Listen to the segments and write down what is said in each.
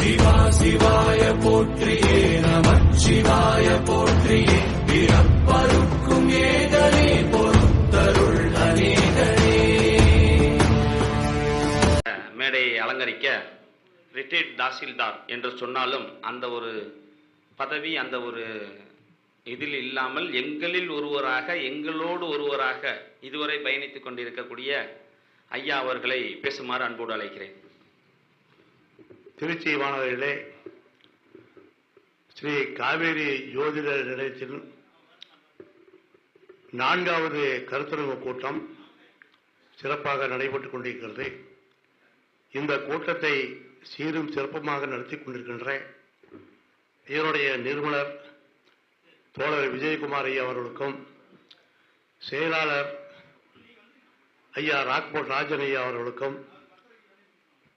சிவா சிவாய போற்றியே நமச்சிவாய போற்றியே பிறப்பருக்கும் ஏகனே பொறுத்தருள் அநேகனே. மேடையை அலங்கரிக்க ரிட்டையர்ட் தாசில்தார் என்று சொன்னாலும் அந்த ஒரு பதவி அந்த ஒரு இதில் இல்லாமல் எங்களில் ஒருவராக எங்களோடு ஒருவராக இதுவரை பயணித்துக் கொண்டிருக்கக்கூடிய ஐயா அவர்களை பேசுமாறு அன்போடு அழைக்கிறேன். திருச்சி மாணவர்களே, ஸ்ரீ காவேரி ஜோதிட நிலையத்தில் 4வது கருத்தரங்கு கூட்டம் சிறப்பாக நடைபெற்றுக் கொண்டிருக்கிறது. இந்த கூட்டத்தை சீரும் சிறப்புமாக நடத்தி கொண்டிருக்கின்ற இதனுடைய நிறுவனர் தோழர் விஜயகுமார் ஐயா அவர்களுக்கும், செயலாளர் ஐயா ராக்போர்ட் ராஜன் ஐயா அவர்களுக்கும்,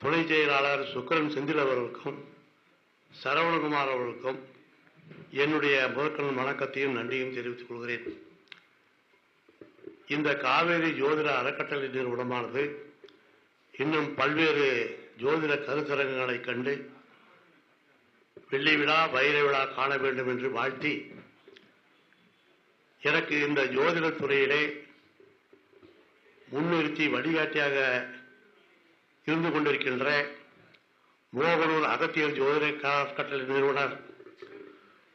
துணை செயலாளர் சுக்கரன் செந்தில் அவர்களுக்கும், சரவணகுமார் அவர்களுக்கும் என்னுடைய முதற்கண் வணக்கத்தையும் நன்றியும் தெரிவித்துக் கொள்கிறேன். இந்த காவேரி ஜோதிட அறக்கட்டளை நிறுவனமானது இன்னும் பல்வேறு ஜோதிட கருத்தரங்குகளை கண்டு வெள்ளி விழா வைர விழா காண வேண்டும் என்று வாழ்த்தி, எனக்கு இந்த ஜோதிட துறையிலே முன்னிறுத்தி வழிகாட்டியாக இருந்து கொண்டிருக்கின்ற மோகனூர் அகத்தியர் ஜோதிட அறக்கட்டளை நிறுவனர்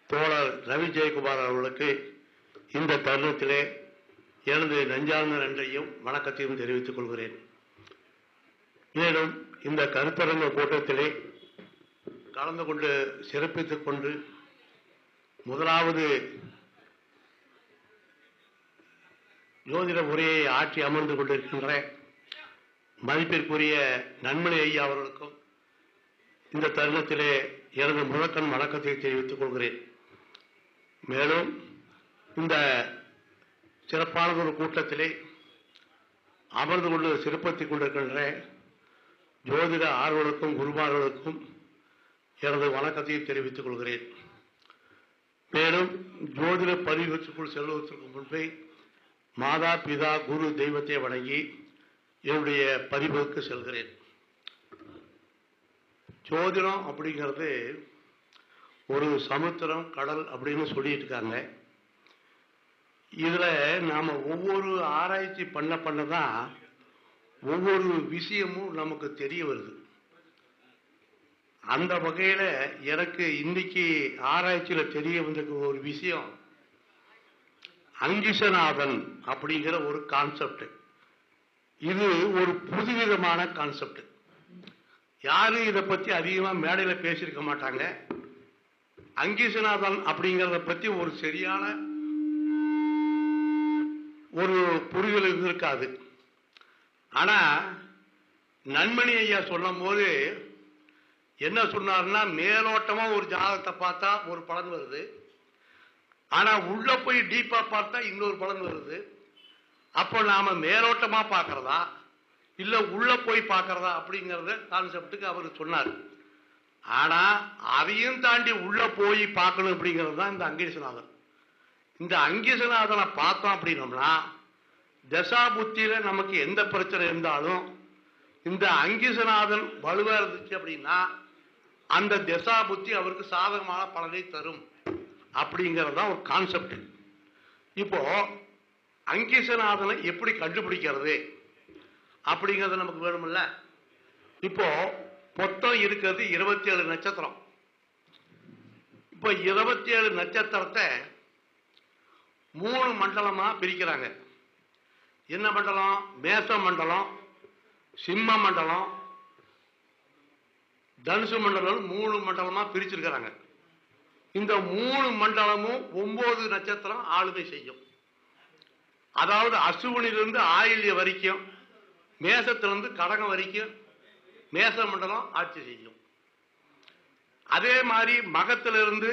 தோழர் ரவி ஜெயக்குமார் அவர்களுக்கு இந்த தருணத்திலே எனது நெஞ்சார்ந்த நன்றியும் வணக்கத்தையும் தெரிவித்துக் கொள்கிறேன். மேலும் இந்த கருத்தரங்க கூட்டத்திலே கலந்து கொண்டு சிறப்பித்துக் கொண்டு முதலாவது ஜோதிட உரையை ஆற்றி அமர்ந்து கொண்டிருக்கின்ற மதிப்பிற்குரிய நன்மணி ஐயா அவர்களுக்கும் இந்த தருணத்திலே எனது முதற்கண் வணக்கத்தை தெரிவித்துக் கொள்கிறேன். மேலும் இந்த சிறப்பான ஒரு கூட்டத்திலே அமர்ந்து கொண்டு சிறப்பித்துக் கொண்டிருக்கின்ற ஜோதிட ஆர்வலருக்கும் குருமார்களுக்கும் எனது வணக்கத்தை தெரிவித்துக் கொள்கிறேன். மேலும் ஜோதிட பதிவுக்குள் செல்வதற்கு முன்பே மாதா பிதா குரு தெய்வத்தை வணங்கி என்னுடைய பதிவுக்கு செல்கிறேன். ஜோதிடம் அப்படிங்கிறது ஒரு சமுத்திரம் கடல் அப்படின்னு சொல்லிட்டு இருக்காங்க. இதுல நாம ஒவ்வொரு ஆராய்ச்சி பண்ணதான் ஒவ்வொரு விஷயமும் நமக்கு தெரிய வருது. அந்த வகையில எனக்கு இன்னைக்கு ஆராய்ச்சியில தெரிய வந்திருக்க ஒரு விஷயம் அங்கிசநாதன் அப்படிங்கிற ஒரு கான்செப்ட். இது ஒரு புதுவிதமான கான்செப்ட். யாரும் இதை பத்தி அதிகமா மேடையில பேசியிருக்க மாட்டாங்க. அங்கிசநாதன் அப்படிங்கிறத பத்தி ஒரு சரியான ஒரு புரிதல் இருந்திருக்காது. ஆனா நன்மணி ஐயா சொல்லும் போது என்ன சொன்னார்னா, மேலோட்டமா ஒரு ஜாதகத்தை பார்த்தா ஒரு பலன் வருது, ஆனா உள்ள போய் டீப்பா பார்த்தா இன்னொரு பலன் வருது. அப்போ நாம மேலோட்டமா பார்க்கறதா இல்ல உள்ள போய் பார்க்கறதா அப்படிங்கறத கான்செப்டுக்கு அவர் சொன்னார். ஆனா அதையும் தாண்டி உள்ள போய் பார்க்கணும் அப்படிங்கிறது தான் இந்த அங்கீசநாதன். இந்த அங்கீசநாதனை பார்த்தோம் அப்படின்னோம்னா தசா புத்தியில நமக்கு எந்த பிரச்சனை இருந்தாலும் இந்த அங்கீசநாதன் வலுவா இருந்துச்சு அப்படின்னா அந்த தசா புத்தி அவருக்கு சாதகமான பலனை தரும் அப்படிங்கிறது தான் ஒரு கான்செப்ட். இப்போ அங்கீசநாதனை எப்படி கண்டுபிடிக்கிறது அப்படிங்கிறது நமக்கு வேணும்ல. இப்போ மொத்தம் இருக்கிறது 27 நட்சத்திரம். இப்போ 27 நட்சத்திரத்தை 3 மண்டலமா பிரிக்கிறாங்க. என்ன மண்டலம்? மேச மண்டலம், சிம்ம மண்டலம், தனுசு மண்டலம் 3 மண்டலமா பிரிச்சிருக்கிறாங்க. இந்த 3 மண்டலமும் 9 நட்சத்திரம் ஆளுமை செய்யும். அதாவது அசுவனிலிருந்து ஆயில்ய வரைக்கும், மேசத்திலிருந்து கடகம் வரைக்கும் மேச மண்டலம் ஆட்சி செய்யும். அதே மாதிரி மகத்திலிருந்து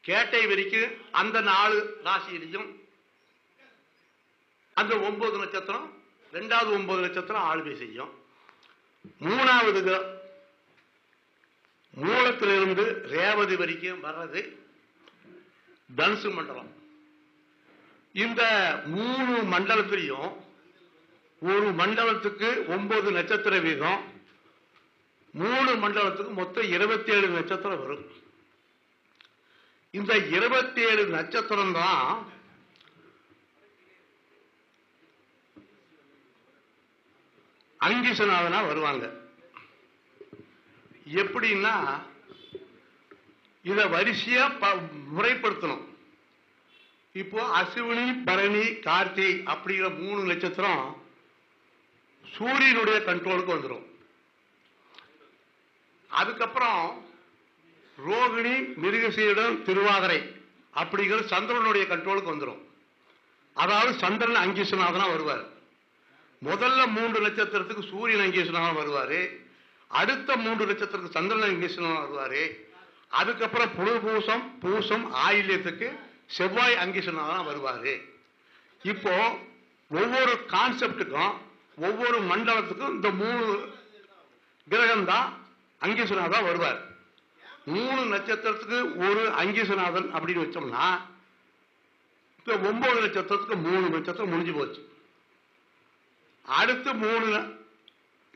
கேட்டை வரைக்கும் அந்த 4 ராசியிலையும் அந்த 9 நட்சத்திரம், 2வது 9 நட்சத்திரம் ஆளுமை செய்யும். 3வது மூலத்திலிருந்து ரேவதி வரைக்கும் வர்றது தனுசு மண்டலம். இந்த 3 மண்டலத்திலையும் ஒரு மண்டலத்துக்கு 9 நட்சத்திர வீதம், 3 மண்டலத்துக்கு மொத்தம் 27 நட்சத்திரம் வரும். இந்த 27 நட்சத்திரம் தான் அங்கிசநாதனா வருவாங்க. எப்படின்னா இத வரிசையா முறைப்படுத்தணும். இப்போ அஸ்வினி, பரணி, கார்த்திகை அப்படிங்கிற 3 நட்சத்திரம் சூரியனுடைய கண்ட்ரோலுக்கு வந்துடும். அதுக்கப்புறம் ரோகிணி, மிருகசீரிடம், திருவாதிரை அப்படிங்கிற சந்திரனுடைய கண்ட்ரோலுக்கு வந்துடும். அதாவது சந்திரன் அங்கிசநாதனா வருவார். முதல்ல 3 நட்சத்திரத்துக்கு சூரியன் அங்கிசநாதனா வருவாரு. அடுத்த 3 நட்சத்திரத்துக்கு சந்திரன் அங்கிசநாதனா வருவாரு. அதுக்கப்புறம் புனர்பூசம், பூசம், ஆயில்யத்துக்கு செவ்வாய் அங்கிசநாதனா வருவாரு. இப்போ ஒவ்வொரு கான்செப்டுக்கும் ஒவ்வொரு மண்டலத்துக்கும் இந்த 3 கிரகம் தான் அங்கிசநாதா வருவார். 3 நட்சத்திரத்துக்கு ஒரு அங்கிசநாதன் அப்படின்னு வச்சோம்னா இந்த 9 நட்சத்திரத்துக்கு 3 நட்சத்திரம் முடிஞ்சு போச்சு. அடுத்து 3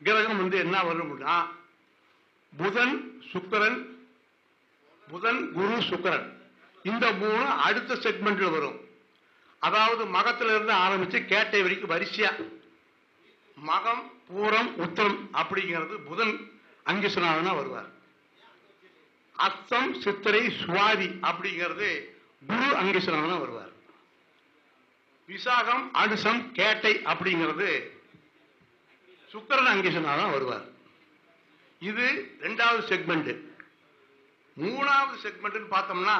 கிரகம் என்ன வரும்னா புதன், சுக்கிரன், புதன், குரு, சுக்கிரன். இந்த 3 அடுத்த செக்மெண்ட்ல வரும். அதாவது மகத்துல இருந்து ஆரம்பிச்சு கேட்டை வரைக்கும் வரிசையா மகம், பூரம், உத்தரம் அப்படிங்கிறது புதன் அங்கிசநாதனா வருவார். அஸ்தம், சித்திரை, சுவாதி அப்படிங்கிறது குரு அங்கிசநாதனா வருவார். விசாகம், அனுசம், கேட்டை அப்படிங்கிறது சுக்கிரன் அங்கிசநாதனா வருவார். இது 2வது செக்மெண்ட். 3வது செக்மெண்ட் பார்த்தோம்னா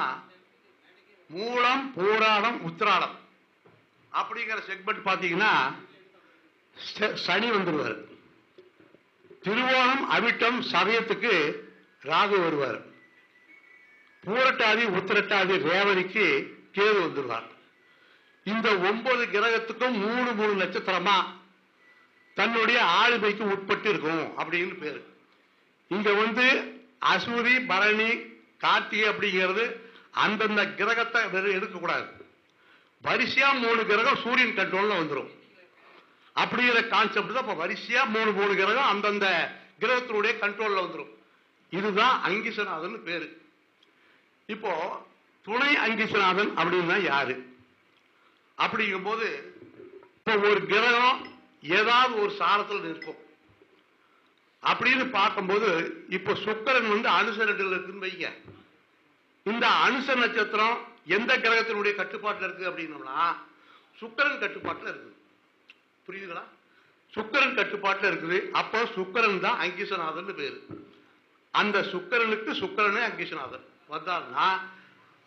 மூலம், பூராடம், உத்திராடம் அப்படிங்கிற செக்மெண்ட் பார்த்தீங்கன்னா சனி வந்துருவார். திருவோணம், அவிட்டம், சதயத்துக்கு ராகு வருவார். பூரட்டாதி, உத்திரட்டாதி, ரேவதிக்கு கேது வந்துருவார். இந்த 9 கிரகத்துக்கும் 3 நட்சத்திரமா தன்னுடைய ஆளுமைக்கு உட்பட்டு இருக்கும் அப்படின்னு பேரு. இங்க அஸ்வினி, பரணி, கார்த்திகை அப்படிங்கிறது அந்தந்த கிரகத்தை வெறும் எடுக்கக்கூடாது. வரிசையா 3 கிரகம் சூரியன் கண்ட்ரோல்ல வந்துடும். அப்படிங்கிற கான்செப்ட் தான். இப்ப வரிசையா 3 கிரகம் அந்தந்த கிரகத்தினுடைய கண்ட்ரோல்ல வந்துடும். இதுதான் அங்கிசநாதன் பேரு. இப்போ துணை அங்கிசநாதன் அப்படின்னா யாரு அப்படிங்கும் போது இப்போ ஒரு கிரகம் ஏதாவது ஒரு சாரத்தில் நிற்கும் அப்படின்னு பார்க்கும்போது இப்போ சுக்கிரன் அனுச 2 இருக்குன்னு வைங்க. இந்த அனுச நட்சத்திரம் எந்த கிரகத்தினுடைய கட்டுப்பாட்டில் இருக்கு அப்படின்னோம்னா சுக்கிரன் கட்டுப்பாட்டில் இருக்குது. புரியுதுங்களா? சுக்கிரன் கட்டுப்பாட்டில் இருக்குது. அப்போ சுக்கிரன் தான் அங்கிசநாதன் பேரு. அந்த சுக்கிரனுக்கு சுக்கிரனே அங்கிசநாதன் வந்தார்னா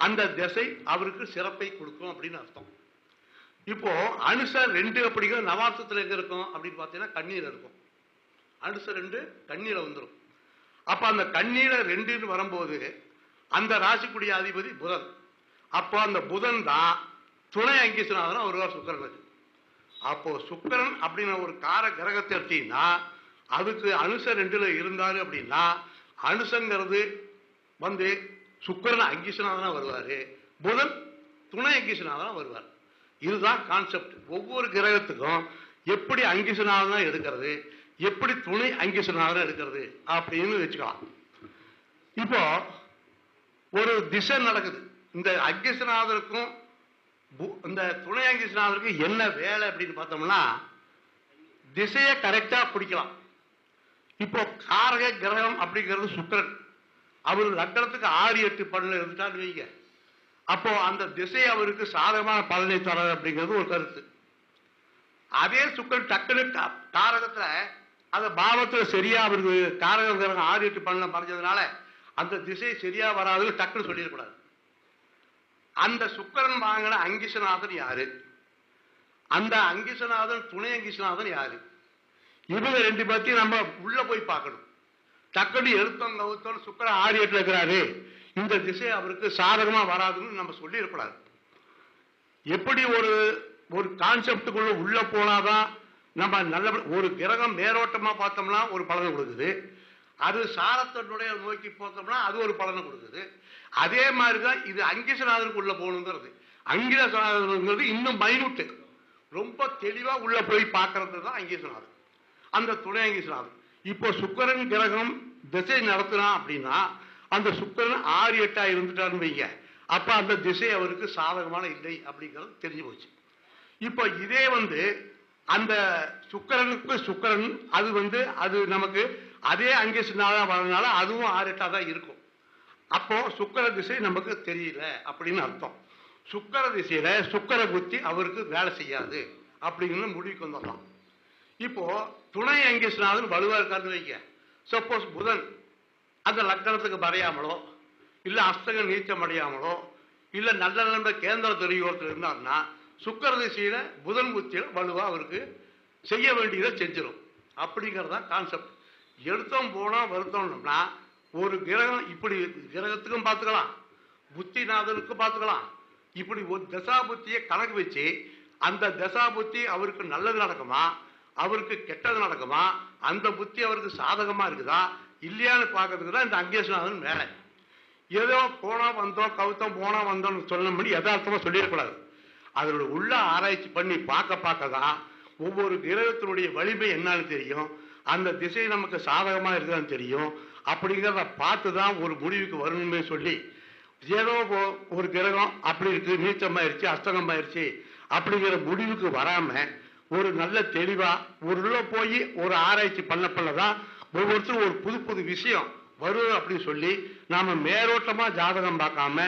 அந்த திசை அவருக்கு சிறப்பை கொடுக்கும் அப்படின்னு அர்த்தம். இப்போ அனுச 2 அப்படிங்கிற நவாம்சத்தில் எங்க இருக்கும் அப்படின்னு பார்த்தீங்கன்னா கண்ணீர் இருக்கும். அனுச 2 கண்ணீரை வந்துடும். அப்ப அந்த கண்ணீரை 2 வரும்போது அந்த ராசிக்குடிய அதிபதி புதன். அப்போ அந்த புதன் தான் துணை அங்கிசநாதனா வருவார் சுக்கிரனுக்கு. அப்போ சுக்கிரன் அப்படின்னு ஒரு கார கிரகத்தை எடுத்தீங்கன்னா அதுக்கு அனுச 2 இருந்தாரு அப்படின்னா அனுசங்கிறது சுக்கிரன் அங்கிசநாதனா வருவாரு, புதன் துணை அங்கிசநாதனா வருவார். இதுதான் கான்செப்ட். ஒவ்வொரு கிரகத்துக்கும் எப்படி அங்கிசநாதனா எடுக்கிறது, எப்படி துணை அங்கிசநாதனா எடுக்கிறது அப்படின்னு வச்சுக்கலாம். இப்போ ஒரு திசை நடக்குது. இந்த அங்கிசநாதருக்கும் இந்த துணை அங்கிசநாதருக்கும் என்ன வேலை அப்படின்னு பார்த்தோம்னா திசையை கரெக்டா பிடிக்கலாம். இப்போ காரக கிரகம் அப்படிங்கிறது சுக்கிரன். அவர் லக்னத்துக்கு 6, 8 பலனை இருந்துட்டான்னு வைங்க. அப்போ அந்த திசை அவருக்கு சாதகமான பலனை தர அப்படிங்கிறது ஒரு கருத்து. அதே சுக்கிரன் டக்குனு காரகத்துல அந்த பாவத்துல சரியா அவருக்கு காரக கிரகம் 6, 8 பலனை மறைஞ்சதுனால அந்த திசை சரியா வராதுன்னு டக்குன்னு சொல்லிடக்கூடாது. அந்த சுக்கிரன் வாங்கின அங்கிசநாதன் யாரு, அந்த அங்கிசநாதன் துணை அங்கிசநாதன் யாரு, இவங்க 2 பத்தி நம்ம உள்ள போய் பார்க்கணும். டக்குனு எழுத்தம் கவுத்தம் சுக்கிரன் 6, 8 இருக்கிறாரு, இந்த திசை அவருக்கு சாதகமா வராதுன்னு நம்ம சொல்லிடக்கூடாது. எப்படி ஒரு கான்செப்டுக்குள்ள உள்ள போனாதான் நம்ம நல்ல ஒரு கிரகம் மேலோட்டமா பார்த்தோம்னா ஒரு பலனை கொடுக்குது, அது சாரத்தினுடைய நோக்கி பார்த்தோம்னா அது ஒரு பலனை கொடுக்குது. அதே மாதிரிதான் இது அங்கிசநாதனுக்கு உள்ள போகணுங்கிறது. அங்கிசநாதனுங்கிறது இன்னும் மைனூட்டு, ரொம்ப தெளிவா உள்ள போய் பார்க்கறது தான் அங்கிசநாதன், அந்த துணை அங்கிசநாதன். இப்போ சுக்கிரன் கிரகம் திசை நடத்தினா அப்படின்னா அந்த சுக்கிரன் 6, 8 இருந்துட்டான்னு வைங்க, அப்ப அந்த திசை அவருக்கு சாதகமான இல்லை அப்படிங்கிறது தெரிஞ்சு போச்சு. இப்போ இதே அந்த சுக்கிரனுக்கு சுக்கிரன் அது நமக்கு அதே அங்கேஷனாக வரதுனால அதுவும் 6, 8 தான் இருக்கும். அப்போ சுக்கிர திசை நமக்கு தெரியல அப்படின்னு அர்த்தம். சுக்கிர திசையில சுக்கிர புத்தி அவருக்கு வேலை செய்யாது அப்படிங்கிற முடிவுக்கு வந்துடலாம். இப்போ துணை அங்கேஷனாவது வலுவா இருக்காருன்னு வைங்க, சப்போஸ் புதன் அந்த லக்னத்துக்கு மறையாமலோ இல்ல அஸ்தகம் நீச்சம் அடையாமலோ இல்ல நல்ல நல்ல கேந்திர துறையோரத்தில் இருந்தாருன்னா சுக்கிர திசையில புதன் புத்தியில வலுவா அவருக்கு செய்ய வேண்டியதை செஞ்சிடும் அப்படிங்கறதான் கான்செப்ட். எடுத்தோம் போனா வருத்தம்னா ஒரு கிரகம் இப்படி கிரகத்துக்கும் பார்த்துக்கலாம், புத்திநாதனுக்கும் பார்த்துக்கலாம். இப்படி ஒரு தசா புத்தியை கணக்கு வச்சு அந்த தசா புத்தி அவருக்கு நல்லது நடக்குமா அவருக்கு கெட்டது நடக்குமா, அந்த புத்தி அவருக்கு சாதகமா இருக்குதா இல்லையான்னு பார்க்கறதுக்கு தான் இந்த அங்கேஷநாதன் வேலை. ஏதோ போனா வந்தோம் கவுத்தம் போனா வந்தோம்னு சொல்லணும்படி யதார்த்தமா சொல்லிடக்கூடாது. அதோட உள்ள ஆராய்ச்சி பண்ணி பார்க்க தான் ஒவ்வொரு கிரகத்தினுடைய வலிமை என்னன்னு தெரியும், அந்த திசை நமக்கு சாதகமா இருக்குதான்னு தெரியும். அப்படிங்கிறத பார்த்து தான் ஒரு முடிவுக்கு வரணுமே சொல்லி ஏதோ ஒரு கிரகம் அப்படி இருக்கு நீச்சமாயிருச்சு அஸ்தங்கமாயிருச்சு அப்படிங்கிற முடிவுக்கு வராம ஒரு நல்ல தெளிவா உள்ள போய் ஒரு ஆராய்ச்சி பண்ணதான் ஒவ்வொருத்தரும் ஒரு புது புது விஷயம் வரும் அப்படின்னு சொல்லி நாம மேலோட்டமா ஜாதகம் பார்க்காம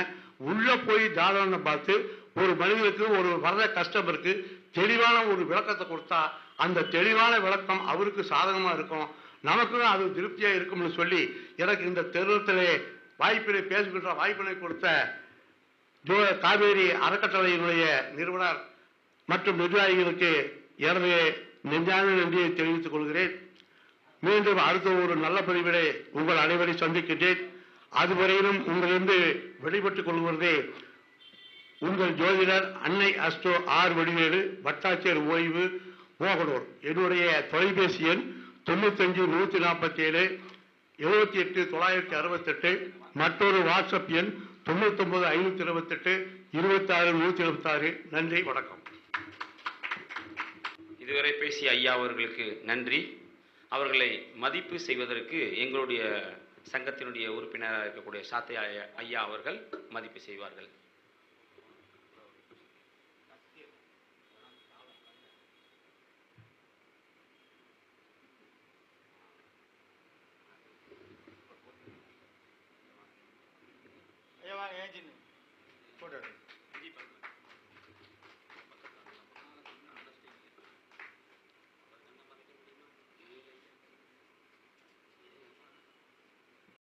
உள்ள போய் ஜாதகம் பார்த்து ஒரு மனிதனுக்கு ஒரு வர்ற கஸ்டமருக்கு தெளிவான ஒரு விளக்கத்தை கொடுத்தா அந்த தெளிவான விளக்கம் அவருக்கு சாதகமா இருக்கும், நமக்கும் அது திருப்தியா இருக்கும்னு சொல்லி எனக்கு இந்த தருணத்திலே வாய்ப்பினை பேசுகின்ற வாய்ப்பினை கொடுத்த காவேரி அறக்கட்டளையினுடைய நிறுவனர் மற்றும் நிர்வாகிகளுக்கு எனது நெஞ்சான நன்றியை தெரிவித்துக் கொள்கிறேன். மீண்டும் அடுத்த ஒரு நல்ல பதிவிலே உங்கள் அனைவரை சந்திக்கின்றேன். அதுவரையிலும் உங்களிருந்து வெளிப்பட்டுக் கொள்வதே உங்கள் ஜோதிடர் அன்னை அஸ்ட்ரோ ஆர் வடிவேலு, வட்டாட்சியர் ஓய்வு, மோகனூர். என்னுடைய தொலைபேசி எண் 95 147 78 968. மற்றொரு வாட்ஸ்அப் எண் 99 528 26 176. நன்றி, வணக்கம். இதுவரை பேசிய ஐயா அவர்களுக்கு நன்றி. அவர்களை மதிப்பு செய்வதற்கு எங்களுடைய சங்கத்தினுடைய உறுப்பினராக இருக்கக்கூடிய சாத்தை ஐயா அவர்கள் மதிப்பு செய்வார்கள். ஐயா வாங்க, ஏன்